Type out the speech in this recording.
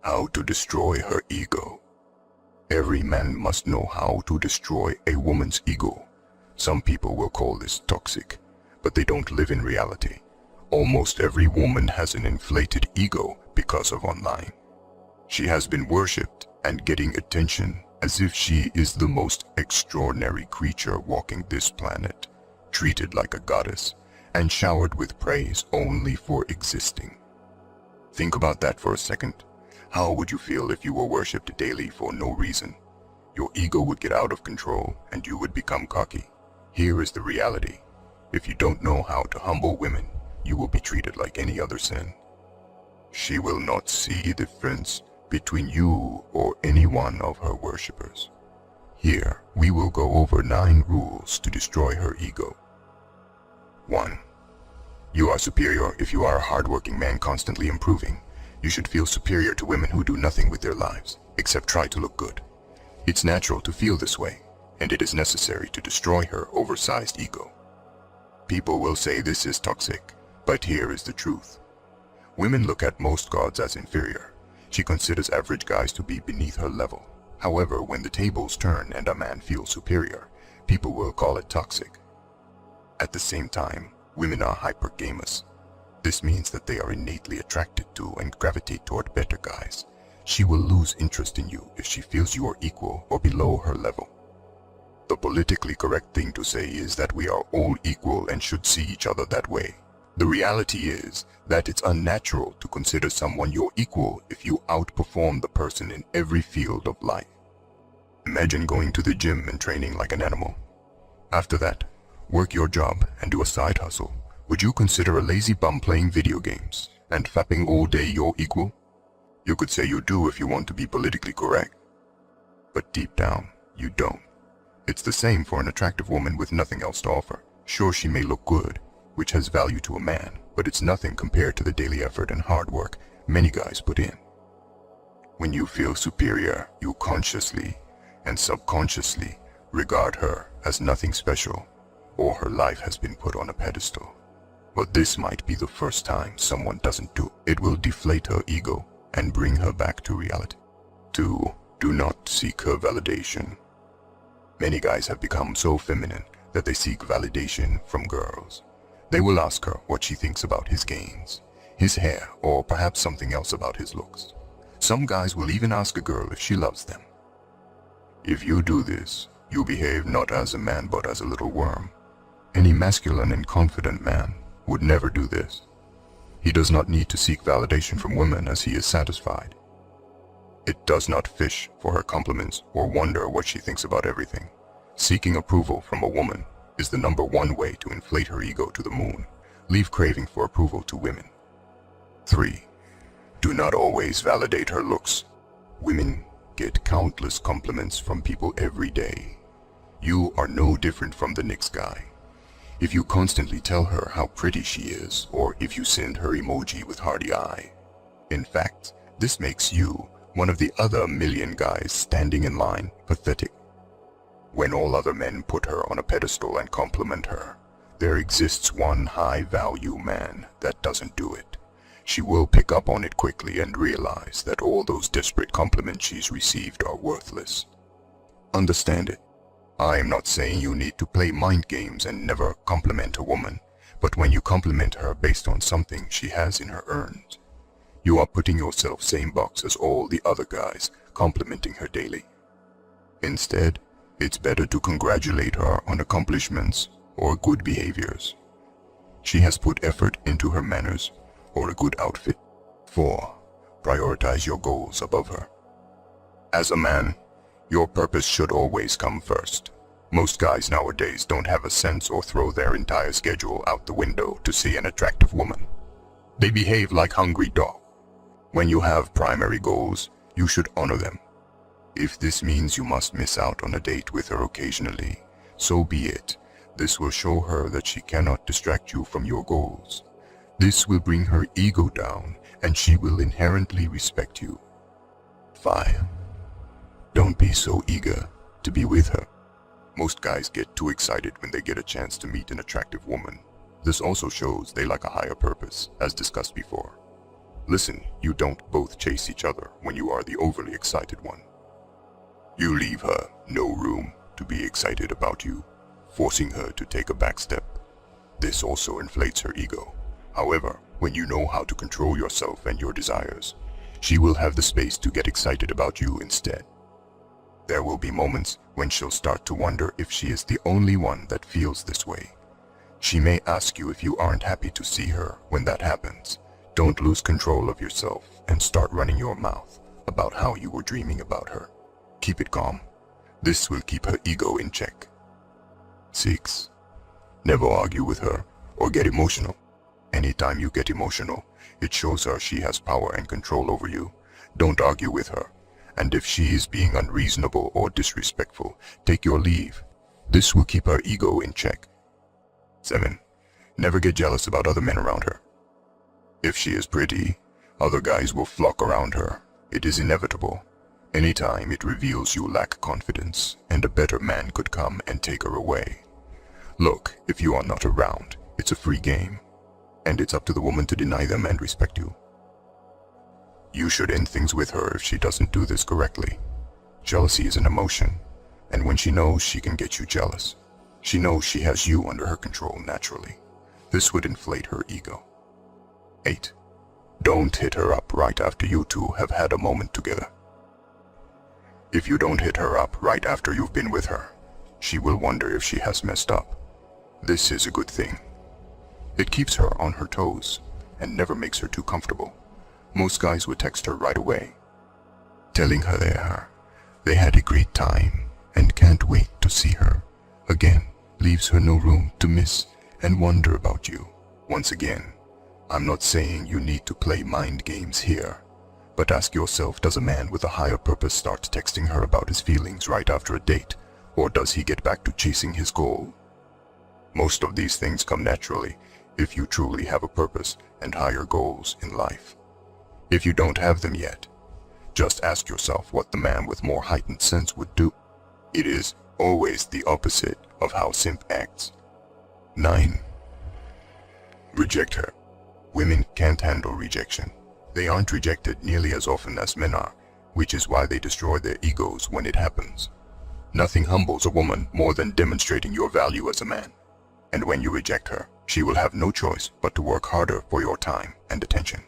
How to destroy her ego. Every man must know how to destroy a woman's ego. Some people will call this toxic, but they don't live in reality. Almost every woman has an inflated ego because of online. She has been worshipped and getting attention as if she is the most extraordinary creature walking this planet, treated like a goddess and showered with praise only for existing. Think about that for a second. How would you feel if you were worshipped daily for no reason? Your ego would get out of control and you would become cocky. Here is the reality. If you don't know how to humble women, you will be treated like any other sin. She will not see the difference between you or any one of her worshippers. Here, we will go over 9 rules to destroy her ego. 1. You are superior if you are a hardworking man constantly improving. You should feel superior to women who do nothing with their lives, except try to look good. It's natural to feel this way, and it is necessary to destroy her oversized ego. People will say this is toxic, but here is the truth. Women look at most gods as inferior. She considers average guys to be beneath her level. However, when the tables turn and a man feels superior, people will call it toxic. At the same time, women are hypergamous. This means that they are innately attracted to and gravitate toward better guys. She will lose interest in you if she feels you are equal or below her level. The politically correct thing to say is that we are all equal and should see each other that way. The reality is that it's unnatural to consider someone your equal if you outperform the person in every field of life. Imagine going to the gym and training like an animal. After that, work your job and do a side hustle. Would you consider a lazy bum playing video games and fapping all day your equal? You could say you do if you want to be politically correct. But deep down, you don't. It's the same for an attractive woman with nothing else to offer. Sure, she may look good, which has value to a man, but it's nothing compared to the daily effort and hard work many guys put in. When you feel superior, you consciously and subconsciously regard her as nothing special, or her life has been put on a pedestal. But this might be the first time someone doesn't do it. It will deflate her ego and bring her back to reality. 2. Do not seek her validation. Many guys have become so feminine that they seek validation from girls. They will ask her what she thinks about his gains, his hair, or perhaps something else about his looks. Some guys will even ask a girl if she loves them. If you do this, you behave not as a man but as a little worm. Any masculine and confident man would never do this. He does not need to seek validation from women as he is satisfied. It does not fish for her compliments or wonder what she thinks about everything. Seeking approval from a woman is the #1 way to inflate her ego to the moon. Leave craving for approval to women. 3. Do not always validate her looks. Women get countless compliments from people every day. You are no different from the next guy. If you constantly tell her how pretty she is, or if you send her emoji with hearty eye. In fact, this makes you one of the other million guys standing in line pathetic. When all other men put her on a pedestal and compliment her, there exists one high-value man that doesn't do it. She will pick up on it quickly and realize that all those desperate compliments she's received are worthless. Understand it. I am not saying you need to play mind games and never compliment a woman, but when you compliment her based on something she has in her earned, you are putting yourself same box as all the other guys complimenting her daily. Instead, it's better to congratulate her on accomplishments or good behaviors. She has put effort into her manners or a good outfit. 4. Prioritize your goals above her. As a man, your purpose should always come first. Most guys nowadays don't have a sense or throw their entire schedule out the window to see an attractive woman. They behave like hungry dogs. When you have primary goals, you should honor them. If this means you must miss out on a date with her occasionally, so be it. This will show her that she cannot distract you from your goals. This will bring her ego down and she will inherently respect you. 5. Don't be so eager to be with her. Most guys get too excited when they get a chance to meet an attractive woman. This also shows they lack a higher purpose, as discussed before. Listen, you don't both chase each other when you are the overly excited one. You leave her no room to be excited about you, forcing her to take a back step. This also inflates her ego. However, when you know how to control yourself and your desires, she will have the space to get excited about you instead. There will be moments when she'll start to wonder if she is the only one that feels this way. She may ask you if you aren't happy to see her. When that happens, don't lose control of yourself and start running your mouth about how you were dreaming about her. Keep it calm. This will keep her ego in check. 6. Never argue with her or get emotional. Anytime you get emotional, it shows her she has power and control over you. Don't argue with her. And if she is being unreasonable or disrespectful, take your leave. This will keep her ego in check. 7. Never get jealous about other men around her. If she is pretty, other guys will flock around her. It is inevitable. Anytime it reveals you lack confidence, and a better man could come and take her away. Look, if you are not around, it's a free game, and it's up to the woman to deny them and respect you. You should end things with her if she doesn't do this correctly. Jealousy is an emotion, and when she knows she can get you jealous, she knows she has you under her control naturally. This would inflate her ego. 8. Don't hit her up right after you two have had a moment together. If you don't hit her up right after you've been with her, she will wonder if she has messed up. This is a good thing. It keeps her on her toes and never makes her too comfortable. Most guys would text her right away, telling her they had a great time and can't wait to see her again. Leaves her no room to miss and wonder about you. Once again, I'm not saying you need to play mind games here, but ask yourself, does a man with a higher purpose start texting her about his feelings right after a date, or does he get back to chasing his goal? Most of these things come naturally if you truly have a purpose and higher goals in life. If you don't have them yet, just ask yourself what the man with more heightened sense would do. It is always the opposite of how simp acts. 9. Reject her. Women can't handle rejection. They aren't rejected nearly as often as men are, which is why they destroy their egos when it happens. Nothing humbles a woman more than demonstrating your value as a man. And when you reject her, she will have no choice but to work harder for your time and attention.